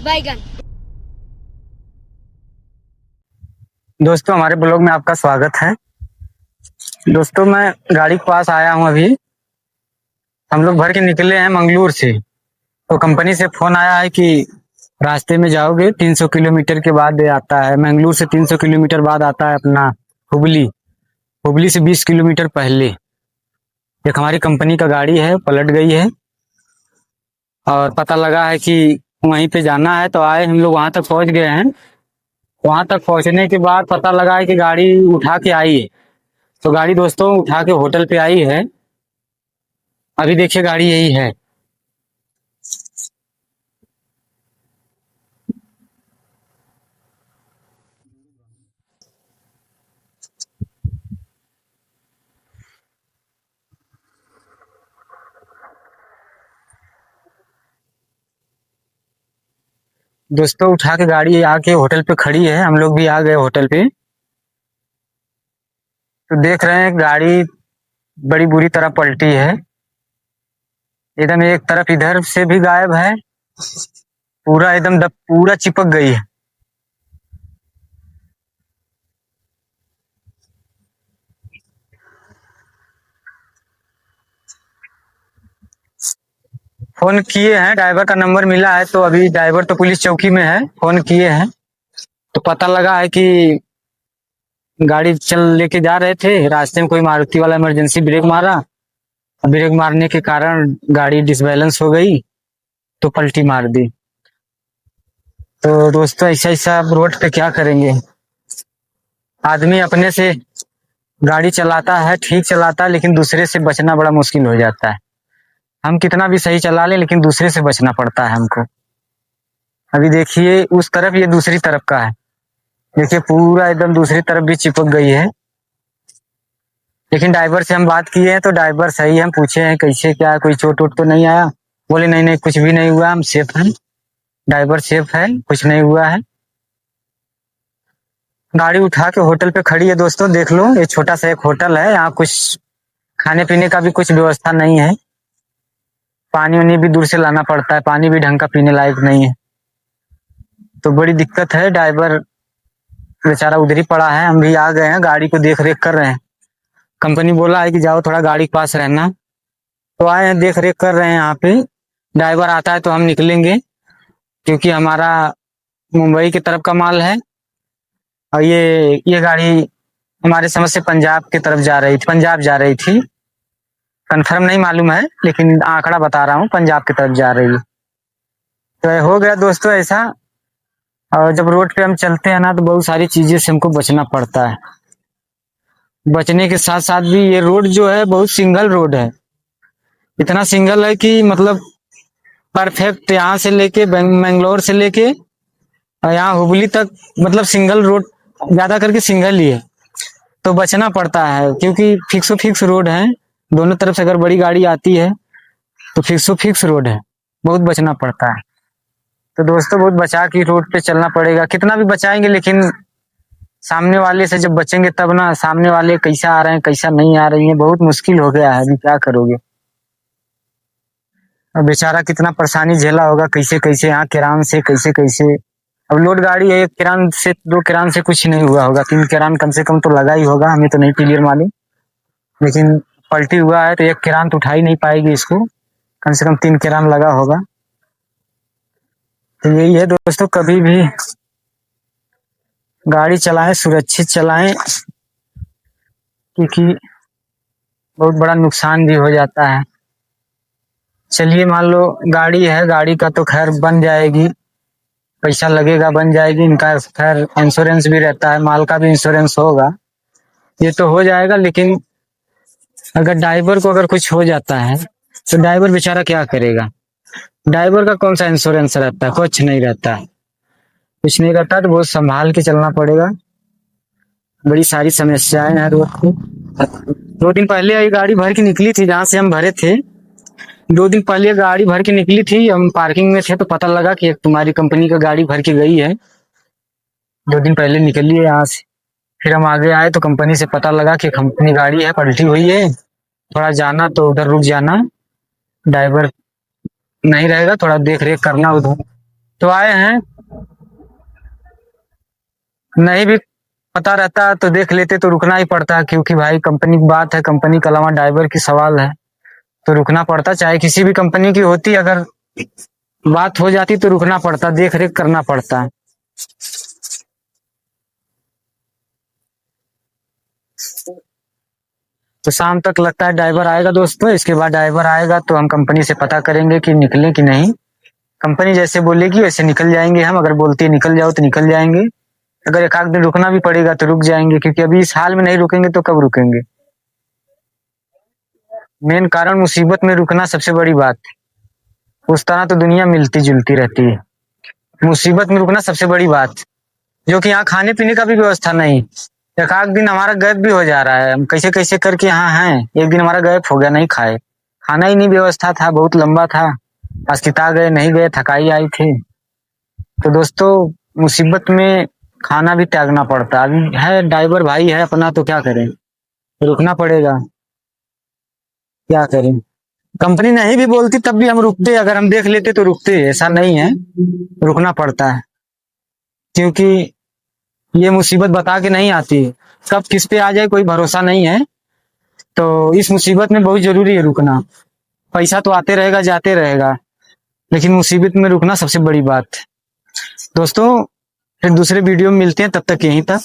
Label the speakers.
Speaker 1: बैगन।
Speaker 2: दोस्तों, हमारे ब्लॉग में आपका स्वागत है। दोस्तों, मैं गाड़ी के पास आया हूँ अभी। हम लोग भर के निकले हैं मंगलूर से। तो कंपनी से फोन आया है कि रास्ते में जाओगे 300 किलोमीटर के बाद ये आता है। मंगलूर से 300 किलोमीटर बाद आता है अपना हुबली। हुबली से 20 किलोमीटर पहले एक हमारी कंपनी का गाड़ी है, पलट गई है। और पता लगा है कि वहीं पे जाना है, तो आए हम लोग, वहां तक पहुंच गए हैं। वहां तक पहुंचने के बाद पता लगा है कि गाड़ी उठा के आई है। तो गाड़ी दोस्तों उठा के होटल पे आई है। अभी देखिए गाड़ी यही है। दोस्तों उठा के गाड़ी आके होटल पे खड़ी है। हम लोग भी आ गए होटल पे। तो देख रहे हैं गाड़ी बड़ी बुरी तरह पलटी है। एकदम एक तरफ इधर से भी गायब है। पूरा एकदम पूरा चिपक गई है। फोन किए हैं, ड्राइवर का नंबर मिला है। तो अभी ड्राइवर तो पुलिस चौकी में है। फोन किए हैं तो पता लगा है कि गाड़ी चल लेके जा रहे थे, रास्ते में कोई मारुति वाला इमरजेंसी ब्रेक मारा। ब्रेक मारने के कारण गाड़ी डिसबैलेंस हो गई, तो पलटी मार दी। तो दोस्तों ऐसा ऐसा आप रोड पे क्या करेंगे। आदमी अपने से गाड़ी चलाता है, ठीक चलाता है, लेकिन दूसरे से बचना बड़ा मुश्किल हो जाता है। हम कितना भी सही चला लें, लेकिन दूसरे से बचना पड़ता है हमको। अभी देखिए उस तरफ, ये दूसरी तरफ का है। देखिए पूरा एकदम दूसरी तरफ भी चिपक गई है। लेकिन ड्राइवर से हम बात किए हैं तो ड्राइवर सही है। हम पूछे हैं कैसे क्या, कोई चोट वोट तो नहीं आया। बोले नहीं नहीं, कुछ भी नहीं हुआ, हम सेफ हैं। ड्राइवर सेफ है, कुछ नहीं हुआ है। गाड़ी उठा के होटल पे खड़ी है। दोस्तों देख लो, ये छोटा सा एक होटल है। यहाँ कुछ खाने पीने का भी कुछ व्यवस्था नहीं है। पानी वानी भी दूर से लाना पड़ता है, पानी भी ढंग का पीने लायक नहीं है। तो बड़ी दिक्कत है। ड्राइवर बेचारा उधर ही पड़ा है। हम भी आ गए हैं, गाड़ी को देख रेख कर रहे हैं। कंपनी बोला है कि जाओ थोड़ा गाड़ी के पास रहना। तो आए हैं, देख रेख कर रहे हैं यहाँ पे। ड्राइवर आता है तो हम निकलेंगे, क्योंकि हमारा मुंबई की तरफ का माल है। और ये गाड़ी हमारे समझ से पंजाब की तरफ जा रही थी, पंजाब जा रही थी। कंफर्म नहीं मालूम है, लेकिन आंकड़ा बता रहा हूँ, पंजाब की तरफ जा रही है। तो हो गया दोस्तों ऐसा। और जब रोड पे हम चलते हैं ना, तो बहुत सारी चीजें से हमको बचना पड़ता है। बचने के साथ साथ भी ये रोड जो है बहुत सिंगल रोड है। इतना सिंगल है कि मतलब परफेक्ट यहाँ से लेके मैंगलोर से लेके और यहाँ हुबली तक, मतलब सिंगल रोड, ज्यादा करके सिंगल ही है। तो बचना पड़ता है, क्योंकि फिक्सो फिक्स रोड है। दोनों तरफ से अगर बड़ी गाड़ी आती है तो फिक्सो फिक्स रोड है, बहुत बचना पड़ता है। तो दोस्तों बहुत बचा के रोड पे चलना पड़ेगा। कितना भी बचाएंगे, लेकिन सामने वाले से जब बचेंगे तब ना, सामने वाले कैसा आ रहे हैं कैसा नहीं आ रही है, बहुत मुश्किल हो गया है। अभी क्या करोगे। अब बेचारा कितना परेशानी झेला होगा, कैसे कैसे यहाँ किरान से कैसे कैसे। अब लोड गाड़ी है, एक किरान से दो किरान से कुछ नहीं हुआ होगा, 3 किरान कम से कम तो लगा ही होगा। हमें तो नहीं क्लियर मालूम, लेकिन पलटी हुआ है तो एक किरान तो उठा ही नहीं पाएगी इसको। कम से कम 3 किरान लगा होगा। तो यही है दोस्तों, कभी भी गाड़ी चलाएं सुरक्षित चलाएं, क्योंकि बहुत बड़ा नुकसान भी हो जाता है। चलिए मान लो गाड़ी है, गाड़ी का तो खैर बन जाएगी, पैसा लगेगा बन जाएगी। इनका खैर इंश्योरेंस भी रहता है, माल का भी इंश्योरेंस होगा, ये तो हो जाएगा। लेकिन अगर ड्राइवर को अगर कुछ हो जाता है तो ड्राइवर बेचारा क्या करेगा। ड्राइवर का कौन सा इंश्योरेंस रहता है, कुछ नहीं रहता है। कुछ नहीं रहता तो बहुत संभाल के चलना पड़ेगा। बड़ी सारी समस्याएं हैं रोड पे। 2 दिन पहले ये गाड़ी भर के निकली थी जहाँ से हम भरे थे। 2 दिन पहले गाड़ी भर के निकली थी, हम पार्किंग में थे तो पता लगा कि एक तुम्हारी कंपनी का गाड़ी भर के गई है। 2 दिन पहले निकली है यहाँ से। फिर हम आगे आए तो कंपनी से पता लगा कि कंपनी गाड़ी है, पलटी हुई है। थोड़ा जाना तो उधर रुक जाना, ड्राइवर नहीं रहेगा, थोड़ा देख रेख करना उधर। तो आए हैं, नहीं भी पता रहता तो देख लेते, तो रुकना ही पड़ता, क्योंकि भाई कंपनी की बात है, कंपनी के अलावा ड्राइवर की सवाल है, तो रुकना पड़ता, चाहे किसी भी कंपनी की होती, अगर बात हो जाती तो रुकना पड़ता, देख रेख करना पड़ता। तो शाम तक लगता है ड्राइवर आएगा दोस्तों, इसके बाद ड्राइवर आएगा तो हम कंपनी से पता करेंगे कि निकले कि नहीं। कंपनी जैसे बोलेगी वैसे निकल जाएंगे हम, अगर बोलती है निकल जाओ तो निकल जाएंगे, अगर एक आध दिन रुकना भी पड़ेगा तो रुक जाएंगे, क्योंकि अभी इस हाल में नहीं रुकेंगे तो कब रुकेंगे। मेन कारण मुसीबत में रुकना सबसे बड़ी बात है। उस तरह तो दुनिया मिलती जुलती रहती है, मुसीबत में रुकना सबसे बड़ी बात। जो कि यहाँ खाने पीने का भी व्यवस्था नहीं, एक आध दिन हमारा गैप भी हो जा रहा है, हम कैसे कैसे करके यहाँ हैं, एक दिन हमारा गैप हो गया, नहीं खाए, खाना ही नहीं व्यवस्था था, बहुत लंबा था, अस्किता गए नहीं गए, थकाई आई थी। तो दोस्तों मुसीबत में खाना भी त्यागना पड़ता, अभी है ड्राइवर भाई है अपना तो क्या करें, रुकना पड़ेगा, क्या करें। कंपनी नहीं भी बोलती तब भी हम रुकते, अगर हम देख लेते तो रुकते, ऐसा नहीं है, रुकना पड़ता है, क्योंकि ये मुसीबत बता के नहीं आती, कब किस पे आ जाए कोई भरोसा नहीं है। तो इस मुसीबत में बहुत जरूरी है रुकना, पैसा तो आते रहेगा जाते रहेगा, लेकिन मुसीबत में रुकना सबसे बड़ी बात है। दोस्तों फिर दूसरे वीडियो में मिलते हैं, तब तक यहीं तक।